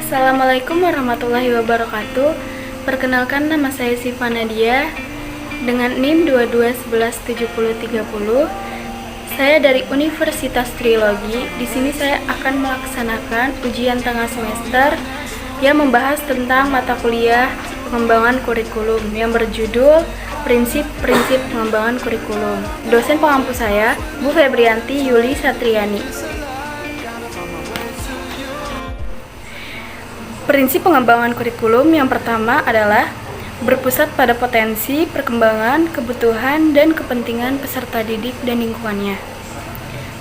Assalamualaikum warahmatullahi wabarakatuh. Perkenalkan, nama saya Siva Nadia dengan NIM 22117030. Saya dari Universitas Trilogi. Di sini saya akan melaksanakan ujian tengah semester yang membahas tentang mata kuliah pengembangan kurikulum yang berjudul Prinsip-prinsip pengembangan kurikulum. Dosen pengampu saya, Bu Febrianti Yuli Satriani. Prinsip pengembangan kurikulum yang pertama adalah berpusat pada potensi, perkembangan, kebutuhan, dan kepentingan peserta didik dan lingkungannya.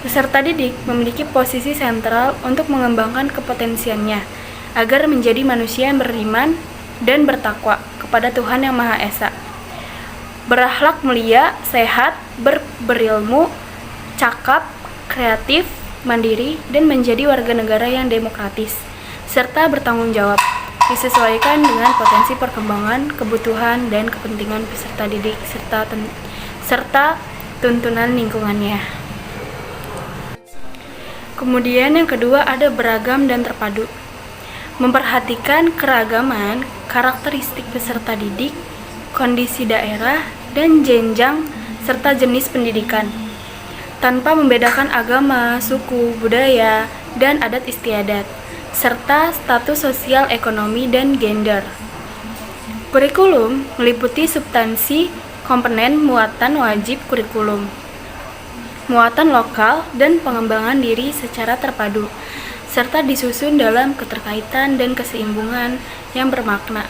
Peserta didik memiliki posisi sentral untuk mengembangkan kepotensiannya agar menjadi manusia yang beriman dan bertakwa kepada Tuhan Yang Maha Esa, berakhlak mulia, sehat, berilmu, cakap, kreatif, mandiri, dan menjadi warga negara yang demokratis serta bertanggung jawab, disesuaikan dengan potensi perkembangan, kebutuhan, dan kepentingan peserta didik serta tuntunan lingkungannya. Kemudian yang kedua ada beragam dan terpadu. Memperhatikan keragaman, karakteristik peserta didik, kondisi daerah, dan jenjang serta jenis pendidikan, tanpa membedakan agama, suku, budaya, dan adat istiadat, serta status sosial ekonomi dan gender. Kurikulum meliputi substansi, komponen, muatan wajib kurikulum, muatan lokal, dan pengembangan diri secara terpadu, serta disusun dalam keterkaitan dan keseimbangan yang bermakna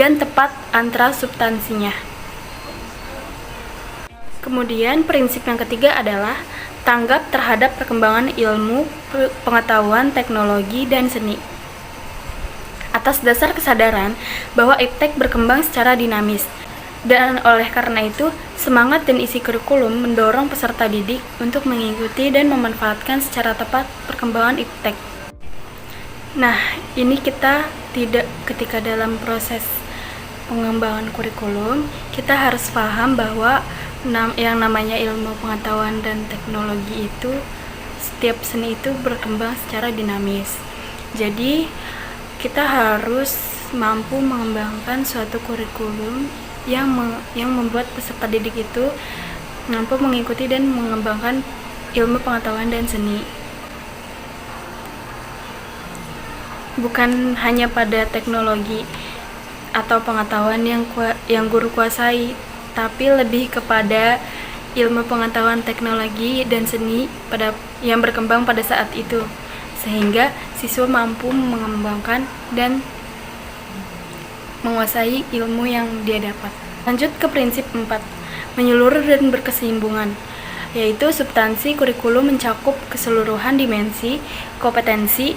dan tepat antara substansinya. Kemudian prinsip yang ketiga adalah tanggap terhadap perkembangan ilmu, pengetahuan, teknologi, dan seni. Atas dasar kesadaran bahwa iptek berkembang secara dinamis, dan oleh karena itu, semangat dan isi kurikulum mendorong peserta didik untuk mengikuti dan memanfaatkan secara tepat perkembangan iptek. Nah, ini ketika dalam proses pengembangan kurikulum, kita harus paham bahwa yang namanya ilmu pengetahuan dan teknologi itu, setiap seni itu berkembang secara dinamis. Jadi kita harus mampu mengembangkan suatu kurikulum yang membuat peserta didik itu mampu mengikuti dan mengembangkan ilmu pengetahuan dan seni. Bukan hanya pada teknologi atau pengetahuan yang guru kuasai, tapi lebih kepada ilmu pengetahuan, teknologi, dan seni yang berkembang pada saat itu, sehingga siswa mampu mengembangkan dan menguasai ilmu yang dia dapat. Lanjut ke prinsip 4, menyeluruh dan berkesinambungan, yaitu substansi kurikulum mencakup keseluruhan dimensi, kompetensi,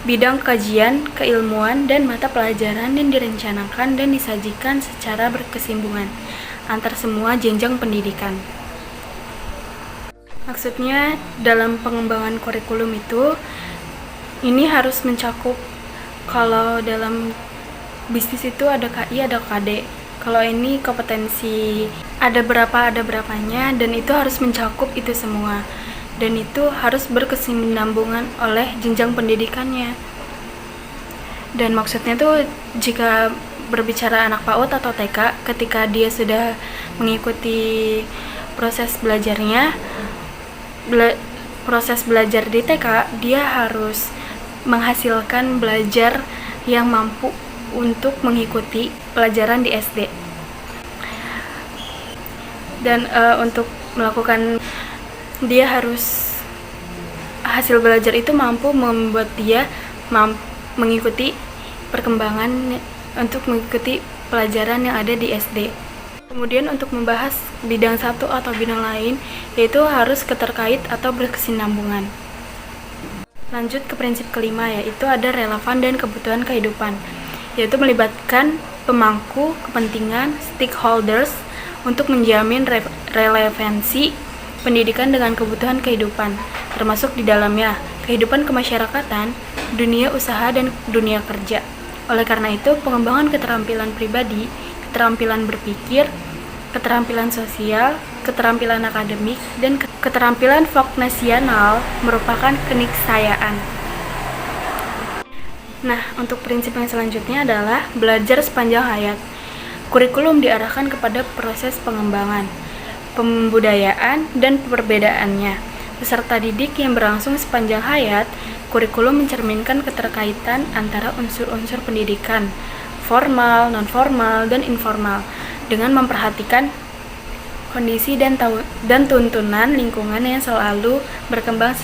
bidang kajian, keilmuan, dan mata pelajaran yang direncanakan dan disajikan secara berkesinambungan antar semua jenjang pendidikan. Maksudnya dalam pengembangan kurikulum itu, ini harus mencakup, kalau dalam bisnis itu ada KI, ada KD. Kalau ini kompetensi ada berapanya, dan itu harus mencakup itu semua. Dan itu harus berkesinambungan oleh jenjang pendidikannya. Dan maksudnya tuh jika berbicara anak PAUD atau TK, ketika dia sudah mengikuti proses belajarnya, proses belajar di TK, dia harus menghasilkan belajar yang mampu untuk mengikuti pelajaran di SD. Dan untuk melakukan, dia harus hasil belajar itu mampu membuat dia mengikuti perkembangan untuk mengikuti pelajaran yang ada di SD. Kemudian untuk membahas bidang satu atau bidang lain, yaitu harus keterkait atau berkesinambungan. Lanjut ke prinsip kelima, yaitu ada relevan dan kebutuhan kehidupan, yaitu melibatkan pemangku kepentingan stakeholders untuk menjamin relevansi pendidikan dengan kebutuhan kehidupan, termasuk di dalamnya kehidupan kemasyarakatan, dunia usaha, dan dunia kerja. Oleh karena itu, pengembangan keterampilan pribadi, keterampilan berpikir, keterampilan sosial, keterampilan akademik, dan keterampilan voknasional merupakan keniscayaan. Nah, untuk prinsip yang selanjutnya adalah belajar sepanjang hayat. Kurikulum diarahkan kepada proses pengembangan, pembudayaan, dan perbedaannya. Peserta didik yang berlangsung sepanjang hayat, kurikulum mencerminkan keterkaitan antara unsur-unsur pendidikan, formal, non-formal, dan informal, dengan memperhatikan kondisi dan tuntunan lingkungan yang selalu berkembang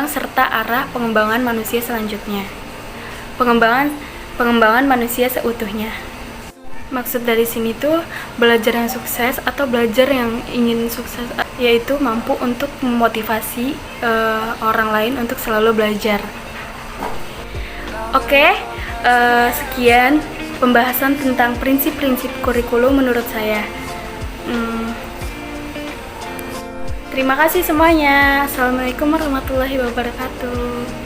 serta arah pengembangan manusia selanjutnya. Pengembangan manusia seutuhnya. Maksud dari sini tuh belajar yang sukses atau belajar yang ingin sukses, yaitu mampu untuk memotivasi orang lain untuk selalu belajar. Oke, sekian pembahasan tentang prinsip-prinsip kurikulum menurut saya. Terima kasih semuanya. Assalamualaikum warahmatullahi wabarakatuh.